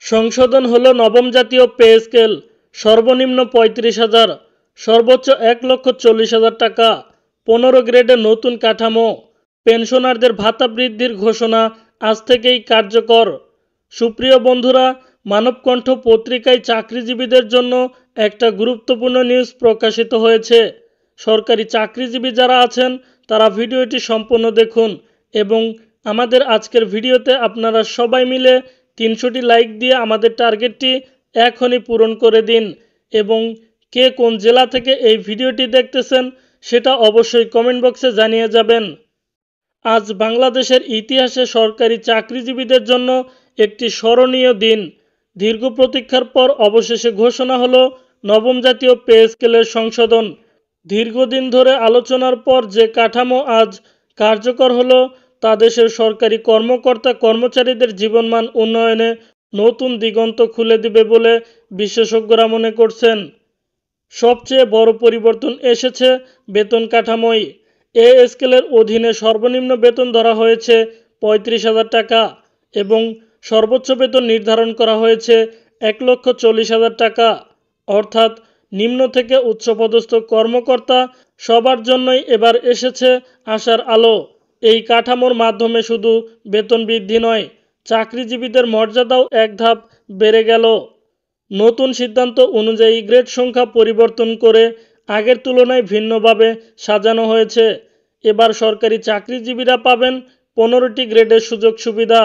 সংশোধন হলো নবম জাতীয় পে স্কেল। সর্বনিম্ন ৩৫,০০০, সর্বোচ্চ ১,৪০,০০০ টাকা। ১৫ গ্রেডে নতুন কাঠামো। পেনশনারদের ভাতা বৃদ্ধির ঘোষণা আজ থেকেই কার্যকর। সুপ্রিয় বন্ধুরা, মানবকণ্ঠ পত্রিকায় চাকরিজীবীদের জন্য একটা গুরুত্বপূর্ণ নিউজ প্রকাশিত হয়েছে। সরকারি চাকরিজীবী যারা আছেন তারা ভিডিওটি সম্পূর্ণ দেখুন এবং আমাদের আজকের ভিডিওতে আপনারা সবাই মিলে ৩০০টি লাইক দিয়ে আমাদের টার্গেটটি এখনই পূরণ করে দিন এবং কে কোন জেলা থেকে এই ভিডিওটি দেখতেছেন সেটা অবশ্যই কমেন্ট বক্সে জানিয়ে যাবেন। আজ বাংলাদেশের ইতিহাসে সরকারি চাকরিজীবীদের জন্য একটি স্মরণীয় দিন। দীর্ঘ প্রতীক্ষার পর অবশেষে ঘোষণা হলো নবম জাতীয় পে স্কেলের সংশোধন। দীর্ঘদিন ধরে আলোচনার পর যে কাঠামো আজ কার্যকর হলো তা দেশের সরকারি কর্মকর্তা কর্মচারীদের জীবনমান উন্নয়নে নতুন দিগন্ত খুলে দিবে বলে বিশেষজ্ঞরা মনে করছেন। সবচেয়ে বড় পরিবর্তন এসেছে বেতন কাঠামোয়। এ স্কেলের অধীনে সর্বনিম্ন বেতন ধরা হয়েছে ৩৫,০০০ টাকা এবং সর্বোচ্চ বেতন নির্ধারণ করা হয়েছে ১,৪০,০০০ টাকা। অর্থাৎ নিম্ন থেকে উচ্চপদস্থ কর্মকর্তা সবার জন্যই এবার এসেছে আশার আলো। এই কাঠামোর মাধ্যমে শুধু বেতন বৃদ্ধি নয়, চাকরিজীবীদের মর্যাদাও এক ধাপ বেড়ে গেল। নতুন সিদ্ধান্ত অনুযায়ী গ্রেড সংখ্যা পরিবর্তন করে আগের তুলনায় ভিন্নভাবে সাজানো হয়েছে। এবার সরকারি চাকরিজীবীরা পাবেন 15টি গ্রেডের সুযোগ সুবিধা।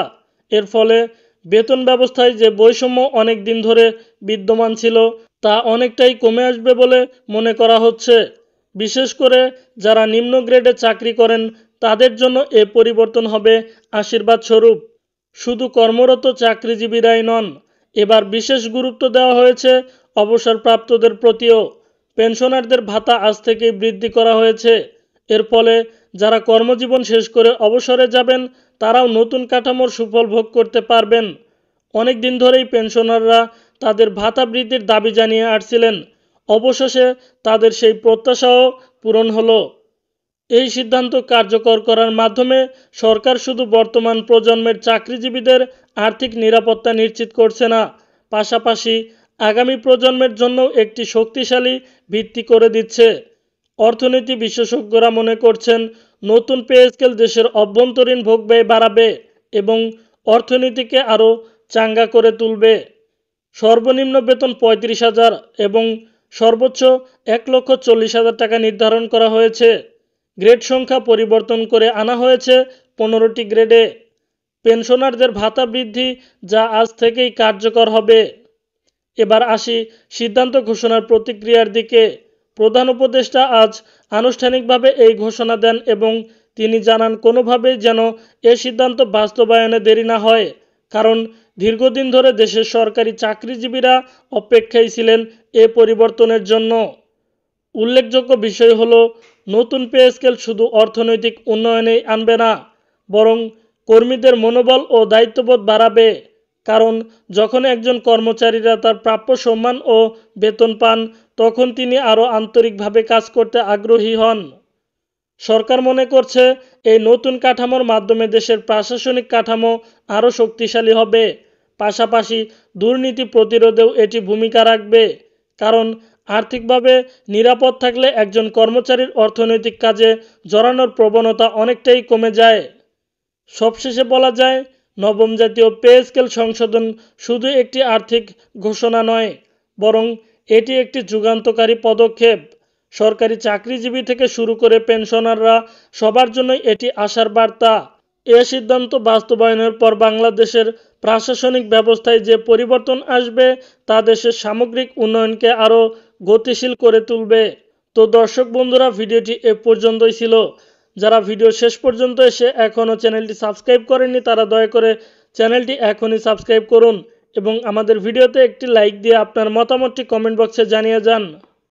এর ফলে বেতন ব্যবস্থায় যে বৈষম্য অনেক দিন ধরে বিদ্যমান ছিল তা অনেকটাই কমে আসবে বলে মনে করা হচ্ছে। বিশেষ করে যারা নিম্ন গ্রেডে চাকরি করেন তাদের জন্য এ পরিবর্তন হবে আশীর্বাদ স্বরূপ। শুধু কর্মরত চাকরিজীবীরাই নন, এবার বিশেষ গুরুত্ব দেওয়া হয়েছে অবসরপ্রাপ্তদের প্রতিও। পেনশনারদের ভাতা আজ থেকেই বৃদ্ধি করা হয়েছে। এর ফলে যারা কর্মজীবন শেষ করে অবসরে যাবেন তারাও নতুন কাঠামোর সুফল ভোগ করতে পারবেন। অনেক দিন ধরেই পেনশনাররা তাদের ভাতা বৃদ্ধির দাবি জানিয়ে আসছিলেন। অবশেষে তাদের সেই প্রত্যাশাও পূরণ হলো। এই সিদ্ধান্ত কার্যকর করার মাধ্যমে সরকার শুধু বর্তমান প্রজন্মের চাকরিজীবীদের আর্থিক নিরাপত্তা নিশ্চিত করছে না, পাশাপাশি আগামী প্রজন্মের জন্য একটি শক্তিশালী ভিত্তি করে দিচ্ছে। অর্থনীতি বিশেষজ্ঞরা মনে করছেন নতুন পে স্কেল দেশের অভ্যন্তরীণ ভোগব্যয় বাড়াবে এবং অর্থনীতিকে আরও চাঙ্গা করে তুলবে। সর্বনিম্ন বেতন ৩৫,০০০ এবং সর্বোচ্চ ১,৪০,০০০ টাকা নির্ধারণ করা হয়েছে। গ্রেড সংখ্যা পরিবর্তন করে আনা হয়েছে 15টি গ্রেডে। পেনশনারদের ভাতা বৃদ্ধি যা আজ থেকেই কার্যকর হবে। এবার আসি সিদ্ধান্ত ঘোষণার প্রতিক্রিয়ার দিকে। প্রধান উপদেষ্টা আজ আনুষ্ঠানিকভাবে এই ঘোষণা দেন এবং তিনি জানান কোনোভাবেই যেন এ সিদ্ধান্ত বাস্তবায়নে দেরি না হয়, কারণ দীর্ঘদিন ধরে দেশের সরকারি চাকরিজীবীরা অপেক্ষায় ছিলেন এ পরিবর্তনের জন্য। উল্লেখযোগ্য বিষয় হলো নতুন পে স্কেল শুধু অর্থনৈতিক উন্নয়নেই আনবে না, বরং কর্মীদের মনোবল ও দায়িত্ববোধ বাড়াবে। কারণ যখন একজন কর্মচারীরা তার প্রাপ্য সম্মান ও বেতন পান তখন তিনি আরও আন্তরিকভাবে কাজ করতে আগ্রহী হন। সরকার মনে করছে এই নতুন কাঠামোর মাধ্যমে দেশের প্রশাসনিক কাঠামো আরও শক্তিশালী হবে। পাশাপাশি দুর্নীতি প্রতিরোধেও এটি ভূমিকা রাখবে, কারণ আর্থিকভাবে নিরাপদ থাকলে একজন কর্মচারীর অর্থনৈতিক কাজে জড়ানোর প্রবণতা অনেকটাই কমে যায়। সবশেষে বলা যায়, নবম জাতীয় পে স্কেল সংশোধন শুধু একটি আর্থিক ঘোষণা নয়, বরং এটি একটি যুগান্তকারী পদক্ষেপ। সরকারি চাকরিজীবী থেকে শুরু করে পেনশনাররা সবার জন্যই এটি আশার বার্তা। এ সিদ্ধান্ত বাস্তবায়নের পর বাংলাদেশের প্রশাসনিক ব্যবস্থায় যে পরিবর্তন আসবে তা দেশের সামগ্রিক উন্নয়নকে আরও গতিশীল করে তুলবে। তো দর্শক বন্ধুরা, ভিডিওটি এ পর্যন্তই ছিল। যারা ভিডিও শেষ পর্যন্ত এসে এখনও চ্যানেলটি সাবস্ক্রাইব করেননি তারা দয়া করে চ্যানেলটি এখনই সাবস্ক্রাইব করুন এবং আমাদের ভিডিওতে একটি লাইক দিয়ে আপনার মতামতটি কমেন্ট বক্সে জানিয়ে যান।